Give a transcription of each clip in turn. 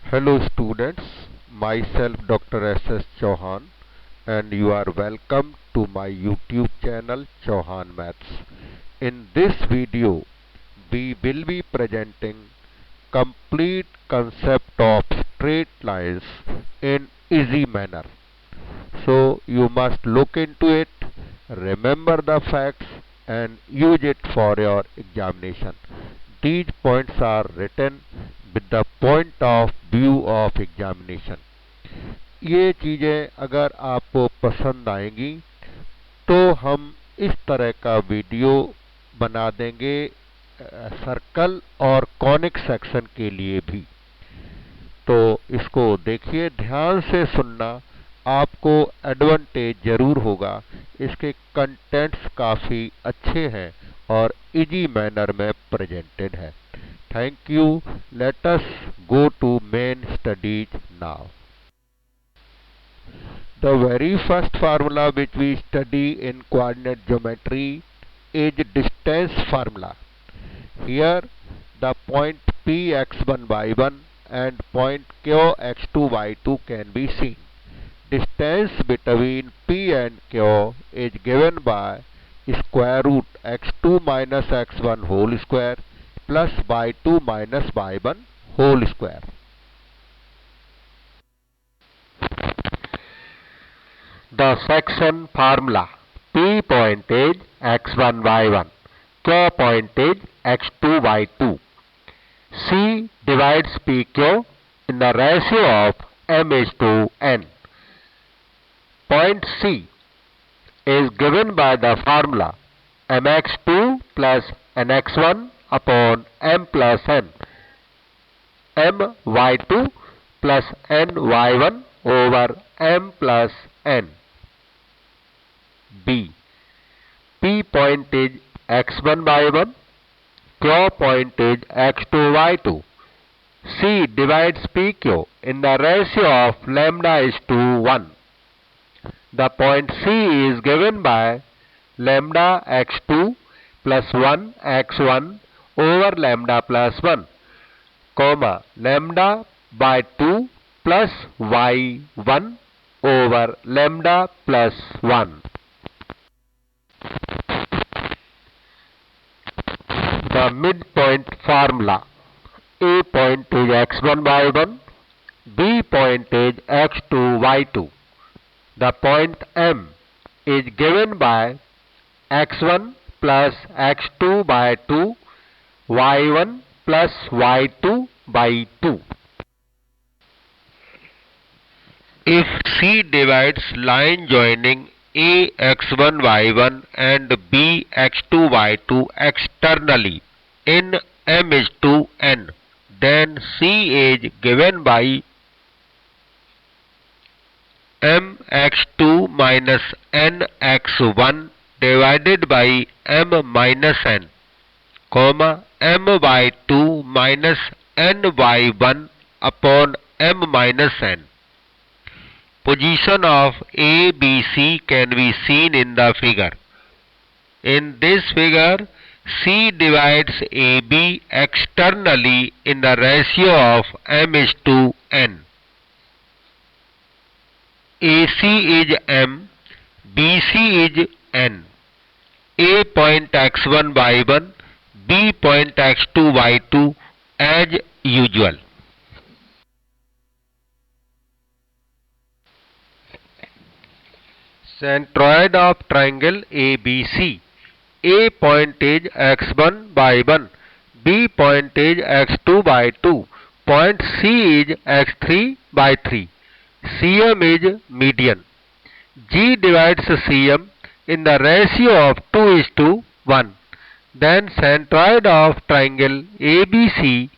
Hello students, myself Dr. S.S. Chauhan and you are welcome to my YouTube channel Chauhan Maths. In this video, we will be presenting complete concept of straight lines in easy manner. So you must look into it, remember the facts and use it for your examination. These points are written with the point of view of examination. ये चीज़ें अगर आपको पसंद आएंगी तो हम इस तरह का वीडियो बना देंगे सर्कल और कॉनिक सेक्शन के लिए भी। तो इसको देखिए, ध्यान से सुनना, आपको एडवांटेज जरूर होगा। इसके कंटेंट्स काफ़ी अच्छे हैं और इजी मैनर में प्रेजेंटेड है। Thank you. Let us go to main studies now. The very first formula which we study in coordinate geometry is distance formula. Here the point Px1 y1 and point Qx2 y2 can be seen. Distance between P and Q is given by square root x2 minus x1 whole square plus y2 minus y1 whole square. The section formula: P point is x1 y1, Q point is x2 y2. C divides PQ in the ratio of m is to n. Point C is given by the formula mx2 plus nx1 upon m plus n, my2 plus ny1 over m plus n. B. P point is x1 y1, Q point is x2 y2. C divides PQ in the ratio of lambda is to 1. The point C is given by lambda x2 plus 1 x1 over lambda plus 1, comma lambda by 2 plus y1 over lambda plus 1. The midpoint formula: A point is x1 y1, B point is x2 y2. The point M is given by x1 plus x2 by 2, y1 plus y2 by 2. If C divides line joining A x1 y1 and B x2 y2 externally in m is to n, then C is given by m x2 minus n x1 divided by m minus n, comma m by 2 minus n by 1 upon m minus n. Position of A, B, C can be seen in the figure. In this figure, C divides AB externally in the ratio of m is to n. AC is m, BC is n. A point x1 y1, B point x2 y2 as usual. Centroid of triangle ABC. A point is x1 by 1, B point is x2 by 2, point C is x3 by 3. CM is median. G divides CM in the ratio of 2 is to 1. Then centroid of triangle ABC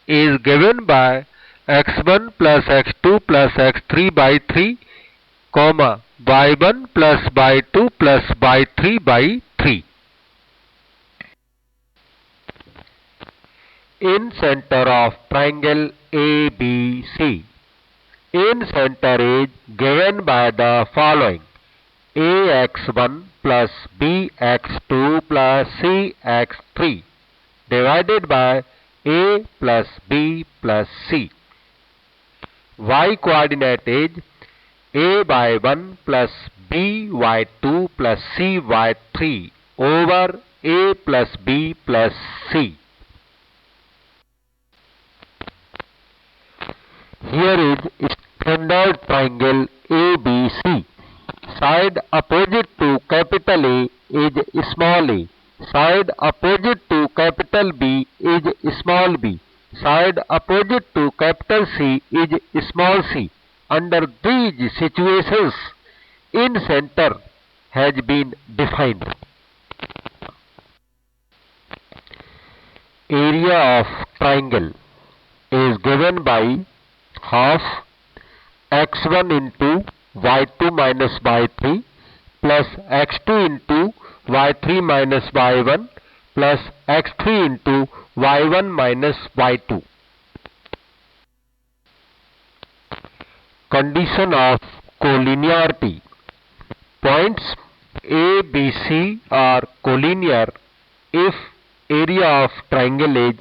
is given by x1 plus x2 plus x3 by 3, comma y1 plus y2 plus y3 by 3. In center of triangle ABC. In center is given by the following: ax1 plus bx2 plus cx3 divided by a plus b plus c. Y coordinate is a by 1 plus b by 2 plus c by 3 over a plus b plus c. Here is standard triangle ABC. Side opposite to capital A is small a. Side opposite to capital B is small b. Side opposite to capital C is small c. Under these situations, in center has been defined. Area of triangle is given by half x1 into y2 minus y3 plus x2 into y3 minus y1 plus x3 into y1 minus y2. Condition of collinearity. Points A, B, C are collinear if area of triangle is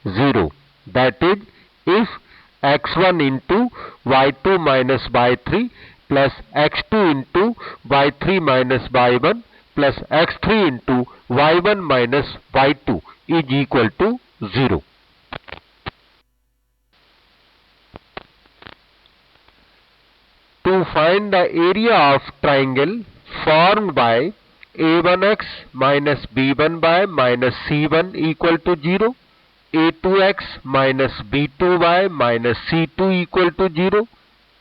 0. That is, if x1 into y2 minus y3 plus x2 into y3 minus y1 plus x3 into y1 minus y2 is equal to 0. To find the area of triangle formed by a1x minus b1y minus c1 equal to 0, a2x minus b2y minus c2 equal to 0,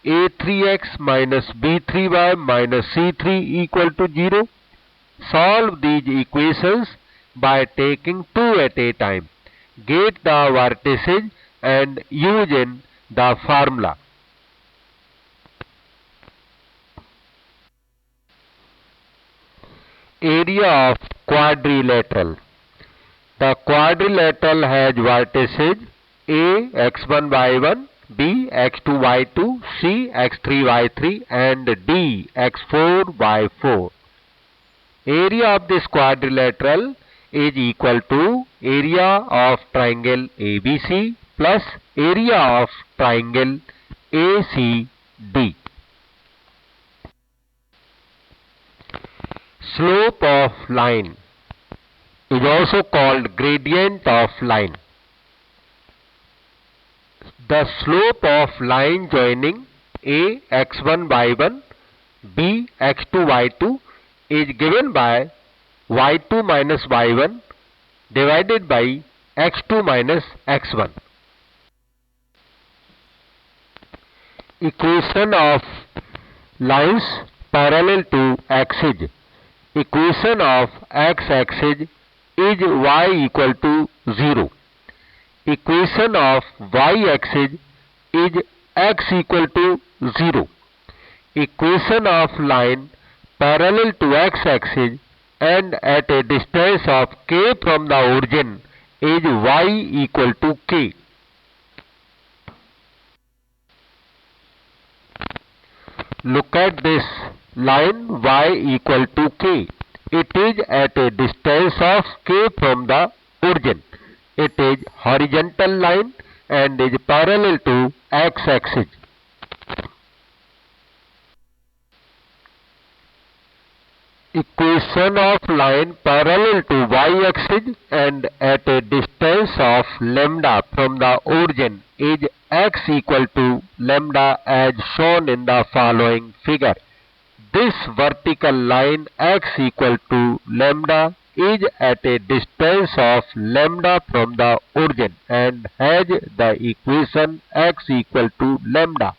a3x minus b3y minus c3 equal to 0. Solve these equations by taking two at a time. Get the vertices and use in the formula. Area of quadrilateral. The quadrilateral has vertices A x1 y1, B x2 y2, C x3 y3 and D x4 y4. Area of this quadrilateral is equal to area of triangle ABC plus area of triangle ACD. Slope of line is also called gradient of line. The slope of line joining A x1 y1, B x2 y2 is given by y2 minus y1 divided by x2 minus x1. Equation of lines parallel to axis. Equation of x-axis is y equal to 0. Equation of y-axis is x equal to 0. Equation of line parallel to x-axis and at a distance of k from the origin is y equal to k. Look at this line y equal to k. It is at a distance of k from the origin. It is horizontal line and is parallel to x-axis. Equation of line parallel to y-axis and at a distance of lambda from the origin is x equal to lambda as shown in the following figure. This vertical line x equal to lambda is at a distance of lambda from the origin and has the equation x equal to lambda.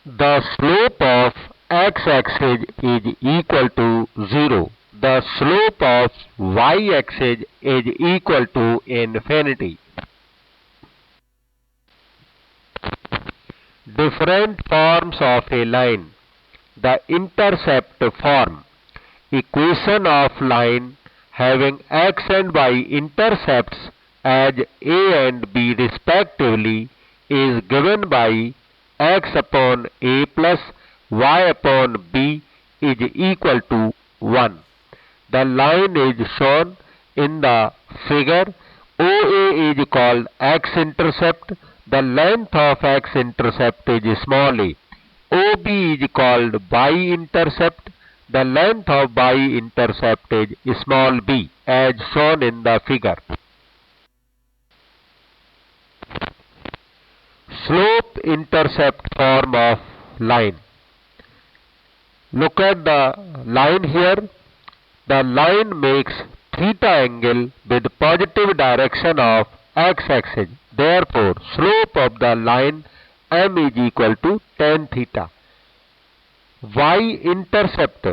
The slope of x-axis is equal to 0. The slope of y-axis is equal to infinity. Different forms of a line. The intercept form. Equation of line having x and y intercepts as a and b respectively is given by x upon a plus y upon b is equal to 1. The line is shown in the figure OA is called x-intercept. The length of x-intercept is small a. OB is called y-intercept. The length of y-intercept is small b, as shown in the figure. Slope-intercept form of line. Look at the line here. The line makes theta angle with positive direction of x-axis. Therefore, slope of the line m is equal to tan theta. Y-intercept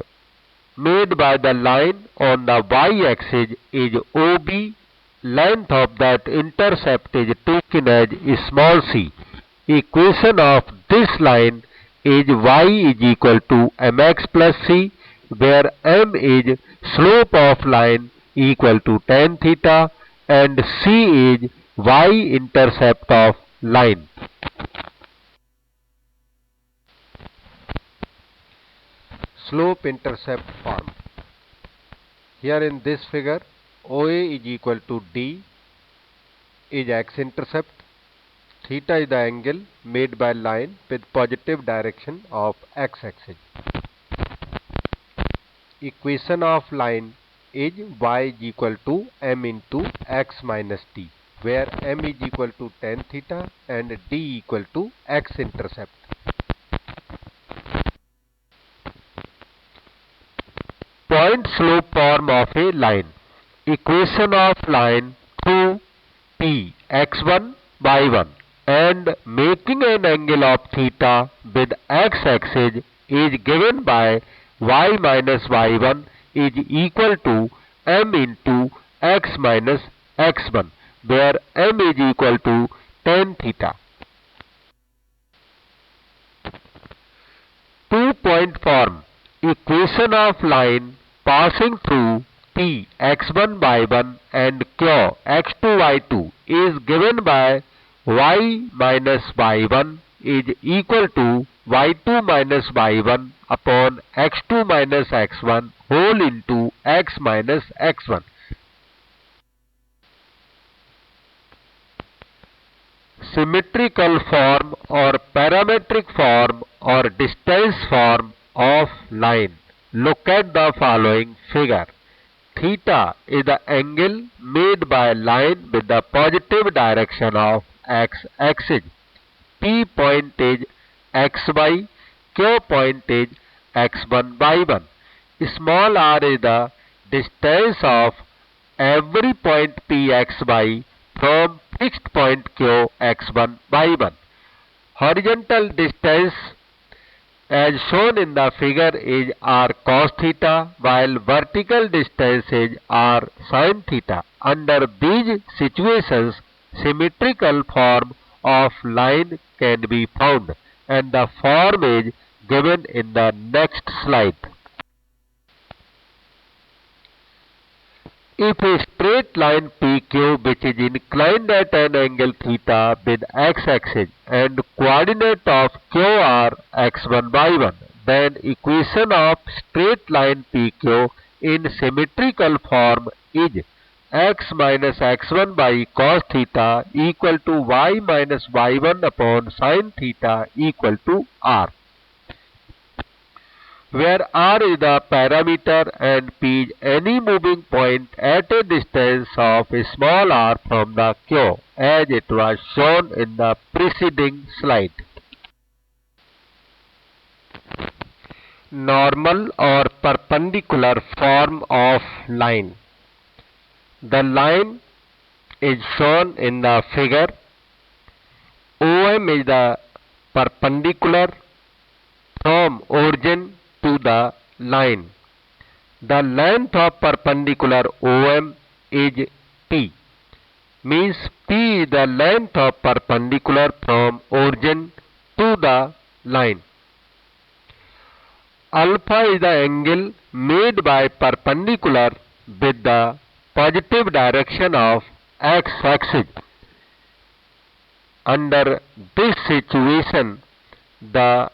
made by the line on the y-axis is OB. Length of that intercept is taken as small c. Equation of this line is y is equal to mx plus c, where m is slope of line equal to tan theta and c is y-intercept of line. Slope-intercept form. Here in this figure, OA is equal to D is x-intercept. Theta is the angle made by line with positive direction of x-axis. Equation of line is y is equal to m into x minus t, where m is equal to tan theta and d equal to x-intercept. Point slope form of a line. Equation of line through P x1 y1 and making an angle of theta with x-axis is given by y minus y1 is equal to m into x minus x1, where m is equal to tan theta. 2-point form. Equation of line passing through P x1 y1 and Q x2 y2 is given by y minus y1 is equal to y2 minus y1 upon x2 minus x1 whole into x minus x1. Symmetrical form or parametric form or distance form of line. Look at the following figure. Theta is the angle made by line with the positive direction of x-axis. P point is xy, Q point is x1 y1. Small r is the distance of every point pxy from fixed point q x1 y1. Horizontal distance as shown in the figure is r cos theta, while vertical distance is r sin theta. Under these situations, symmetrical form of line can be found, and the form is given in the next slide. If a straight line PQ which is inclined at an angle theta with x-axis and coordinate of Q are x1 y1, then equation of straight line PQ in symmetrical form is x minus x1 by cos theta equal to y minus y1 upon sin theta equal to r, where r is the parameter and p is any moving point at a distance of small r from the Q, as it was shown in the preceding slide. Normal or perpendicular form of line. The line is shown in the figure. OM is the perpendicular from origin to the line. The length of perpendicular OM is P. Means P is the length of perpendicular from origin to the line. Alpha is the angle made by perpendicular with the positive direction of x-axis. Under this situation, the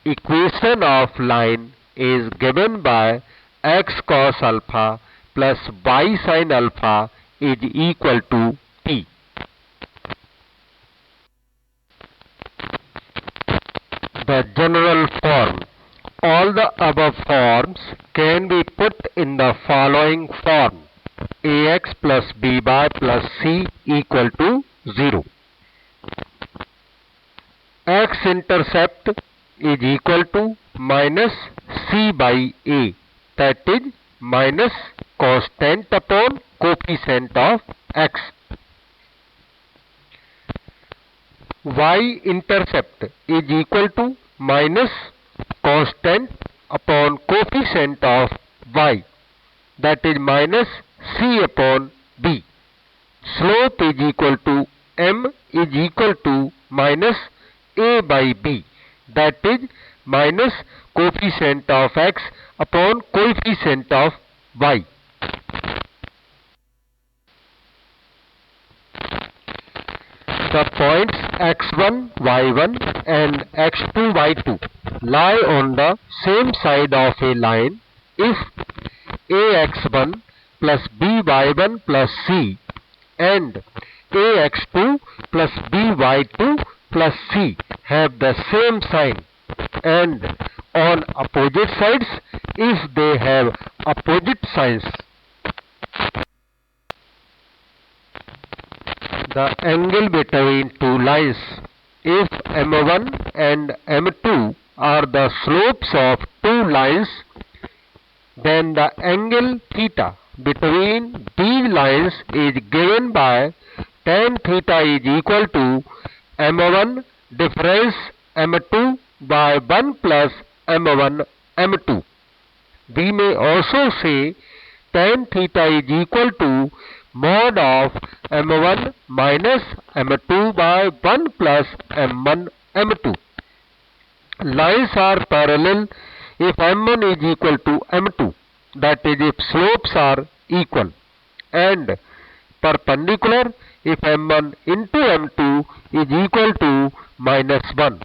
equation of line is given by x cos alpha plus y sin alpha is equal to the general form. All the above forms can be put in the following form: ax plus by plus c equal to 0. X-intercept is equal to minus c by a, that is minus constant upon coefficient of x. Y-intercept is equal to minus constant upon coefficient of y, that is minus c upon b. Slope is equal to m is equal to minus a by b, that is minus coefficient of x upon coefficient of y. The points x1, y1 and x2, y2 lie on the same side of a line if ax1 plus by1 plus c and ax2 plus by2 plus c have the same sign, and on opposite sides if they have opposite signs. The angle between two lines, if m1 and m2 are the slopes of two lines, then the angle theta between these lines is given by tan theta is equal to m1 difference m2 by 1 plus m1 m2. We may also say tan theta is equal to mod of m1 minus m2 by 1 plus m1 m2. Lines are parallel if m1 is equal to m2, that is if slopes are equal, and perpendicular if m1 into m2 is equal to minus 1.